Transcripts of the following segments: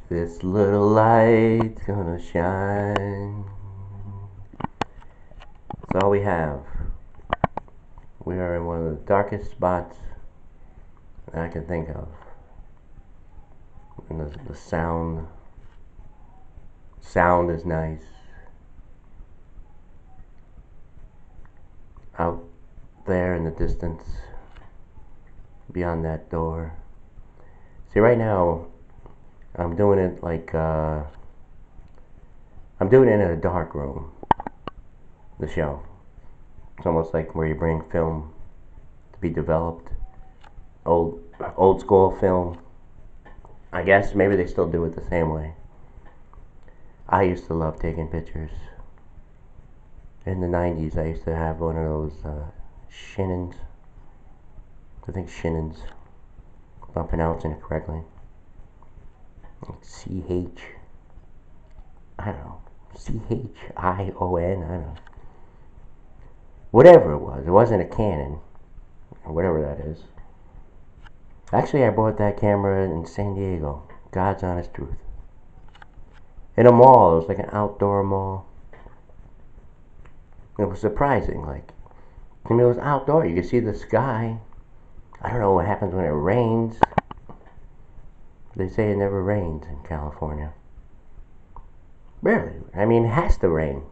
This little light's gonna shine. That's all we have. We are in one of the darkest spots that I can think of. And the sound is nice. Out there in the distance, beyond that door. See, right now, I'm doing it like, I'm doing it in a dark room, the show. It's almost like where you bring film to be developed. Old school film. I guess maybe they still do it the same way. I used to love taking pictures. In the 90s, I used to have one of those Shinons. I think Shinons, if I'm pronouncing it correctly. C-H, I don't know, C-H-I-O-N, I don't know. Whatever it wasn't a Canon, or whatever that is. Actually, I bought that camera in San Diego, God's honest truth. In a mall, it was like an outdoor mall. It was surprising, like, I mean, it was outdoor, you could see the sky. I don't know what happens when it rains. They say it never rains in California. Barely. I mean, it has to rain.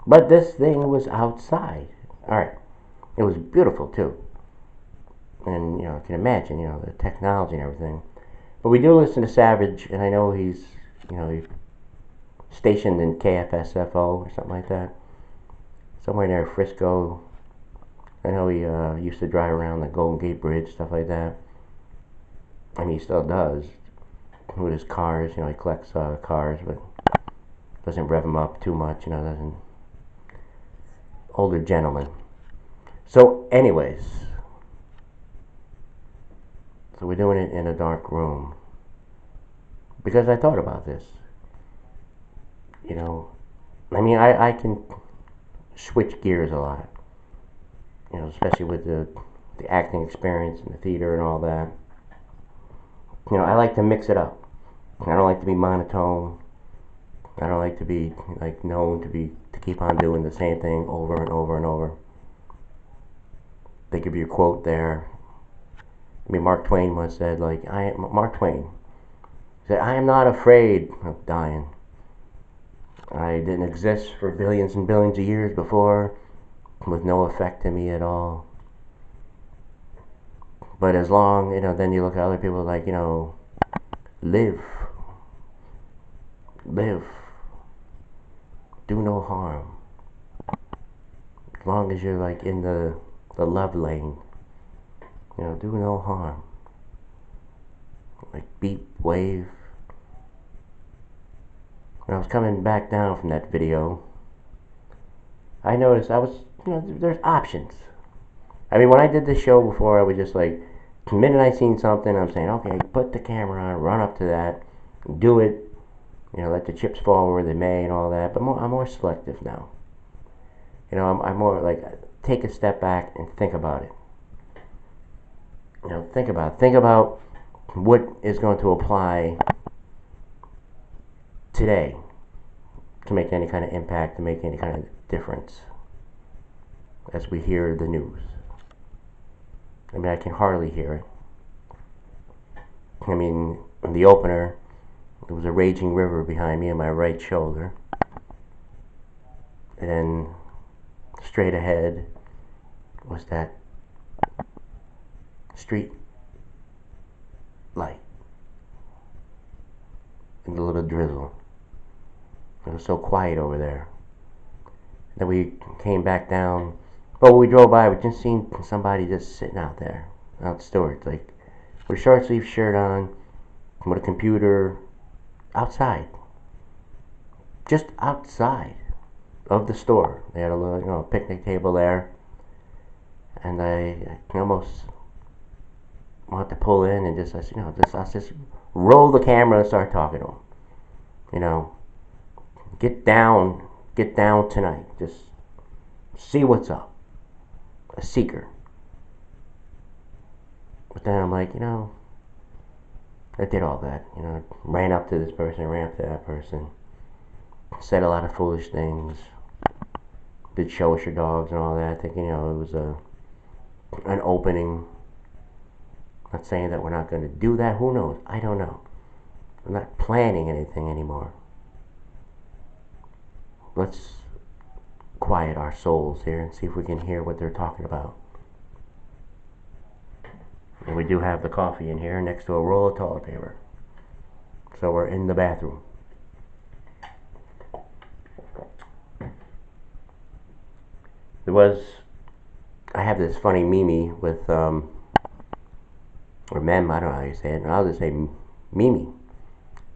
But this thing was outside. Alright. It was beautiful, too. And, you can imagine, the technology and everything. But we do listen to Savage, and I know he's stationed in KFSFO or something like that. Somewhere near Frisco. I know he used to drive around the Golden Gate Bridge, stuff like that. I mean, he still does. With his cars, he collects cars, but doesn't rev them up too much, doesn't. Older gentleman. So, anyways. So we're doing it in a dark room. Because I thought about this. I mean, I can switch gears a lot. Especially with the acting experience and the theater and all that. I like to mix it up. I don't like to be monotone. I don't like to be known to keep on doing the same thing over and over and over. They give you a quote there. I mean, Mark Twain once said, Mark Twain said, "I am not afraid of dying. I didn't exist for billions and billions of years before, with no effect to me at all. But as long, then you look at other people live, do no harm. As long as you're in the love lane, do no harm. Beep, wave." When I was coming back down from that video, I noticed there's options. I mean, when I did this show before, I was just the minute I seen something, I'm saying, okay, put the camera on, run up to that, do it, let the chips fall where they may and all that. But I'm more selective now. I'm more take a step back and think about it. Think about what is going to apply today to make any kind of impact, to make any kind of difference as we hear the news. I mean, I can hardly hear it. I mean, in the opener, there was a raging river behind me on my right shoulder. And then straight ahead was that street light and a little drizzle. It was so quiet over there. Then we came back down. But when we drove by, we just seen somebody just sitting out there, outdoors, with a short sleeve shirt on, with a computer, outside. Just outside of the store. They had a little, picnic table there. And I almost wanted to pull in and just, let's just roll the camera and start talking to them. Get down tonight. Just see what's up. A seeker. But then I'm I did all that, ran up to this person, ran up to that person, said a lot of foolish things, did show us your dogs and all that, thinking, it was an opening. Not saying that we're not going to do that. Who knows? I don't know. I'm not planning anything anymore. Let's quiet our souls here and see if we can hear what they're talking about. And we do have the coffee in here next to a roll of toilet paper. So we're in the bathroom. I have this funny meme with, or mem, I don't know how you say it. I'll just say meme.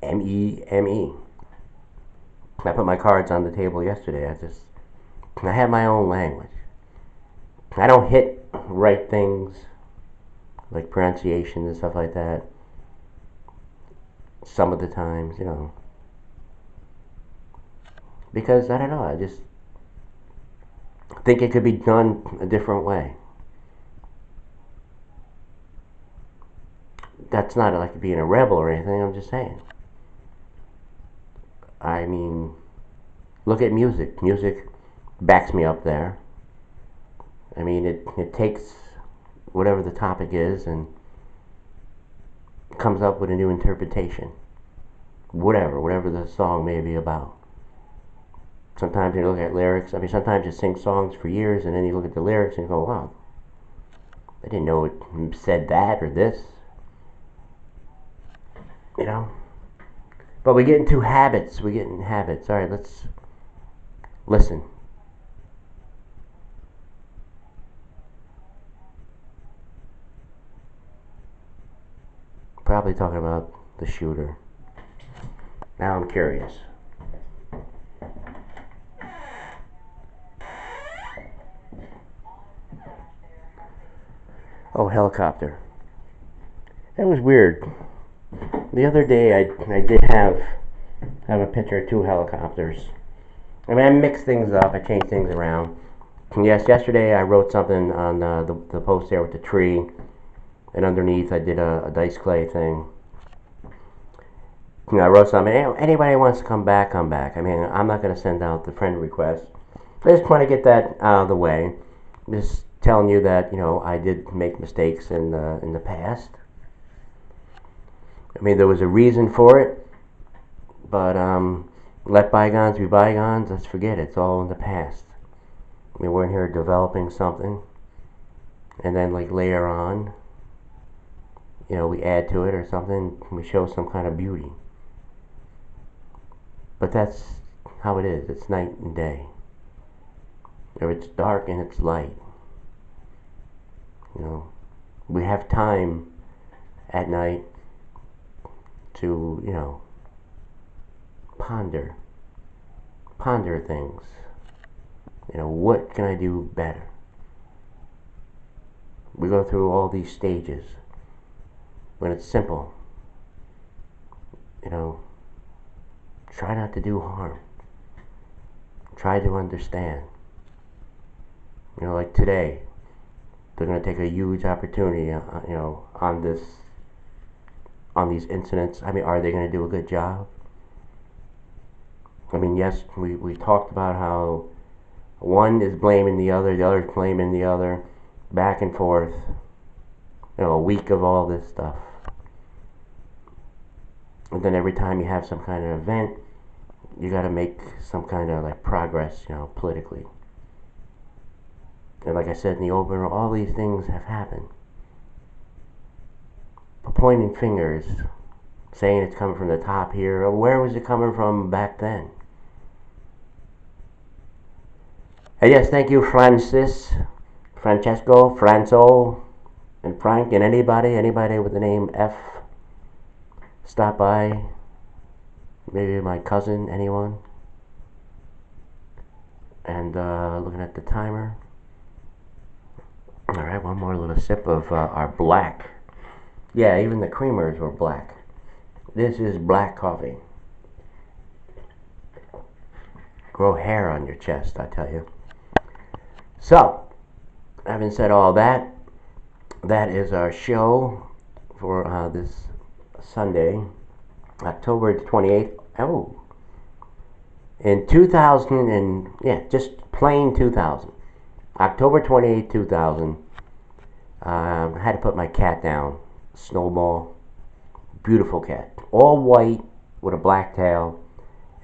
M-E-M-E. I put my cards on the table yesterday. I have my own language. I don't hit right things, like pronunciation and stuff like that. Some of the times, because I don't know, I just think it could be done a different way. That's not like being a rebel or anything, I'm just saying. I mean, look at music. Music backs me up there. I mean, it takes whatever the topic is and comes up with a new interpretation. Whatever the song may be about. Sometimes you look at lyrics. I mean, sometimes you sing songs for years and then you look at the lyrics and you go, wow, I didn't know it said that or this. But we get into habits. All right, let's listen. Probably talking about the shooter. Now I'm curious. Oh, helicopter. That was weird. The other day I did have a picture of two helicopters. I mean, I mixed things up. I changed things around. And yes, yesterday I wrote something on the post there with the tree. And underneath I did a dice clay thing. I wrote something. Anybody wants to come back, come back. I mean, I'm not going to send out the friend request. I just want to get that out of the way. Just telling you that, I did make mistakes in the past. I mean, there was a reason for it, but let bygones be bygones. Let's forget it. It's all in the past. I mean, we're in here developing something, and then like later on, we add to it or something. We show some kind of beauty. But that's how it is. It's night and day. Or it's dark and it's light. We have time at night to, ponder things. What can I do better? We go through all these stages when it's simple. Try not to do harm. Try to understand. Like today, they're going to take a huge opportunity, on these incidents. I mean, are they going to do a good job? I mean, yes, we talked about how one is blaming the other is blaming the other, back and forth. A week of all this stuff. And then every time you have some kind of event, you got to make some kind of like progress, politically. And like I said in the opener, all these things have happened. But pointing fingers, saying it's coming from the top here, where was it coming from back then? And yes, thank you, Francesco, Franco, and Frank, and anybody with the name F. Stop by. Maybe my cousin, anyone. And looking at the timer. Alright, one more little sip of our black. Yeah, even the creamers were black. This is black coffee. Grow hair on your chest, I tell you. So, having said all that, that is our show for this Sunday, October 28th. Oh, in 2000 and yeah, just plain 2000. October 28th, 2000. I had to put my cat down. Snowball, beautiful cat, all white with a black tail,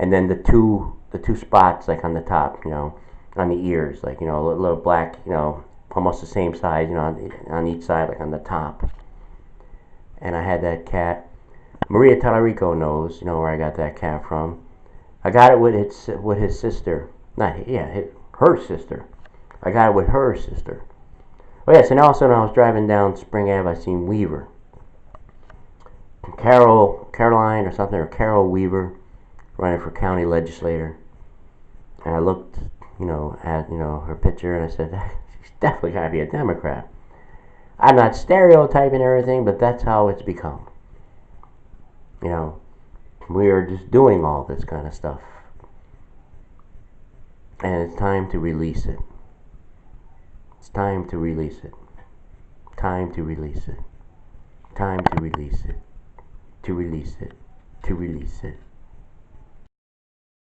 and then the two spots like on the top, on the ears, like a little black, almost the same size, on each side, like on the top. And I had that cat. Maria Tallarico knows, where I got that cat from. I got it with his sister, not yeah, her sister. I got it with her sister. Oh yes, and also when I was driving down Spring Ave, I seen Weaver, Caroline or something, or Carol Weaver, running for county legislator. And I looked, at her picture, and I said, she's definitely gotta be a Democrat. I'm not stereotyping everything, but that's how it's become. You know, we are just doing all this kind of stuff, and it's time to release it. It's time to release it. Time to release it. Time to release it. To release it. To release it.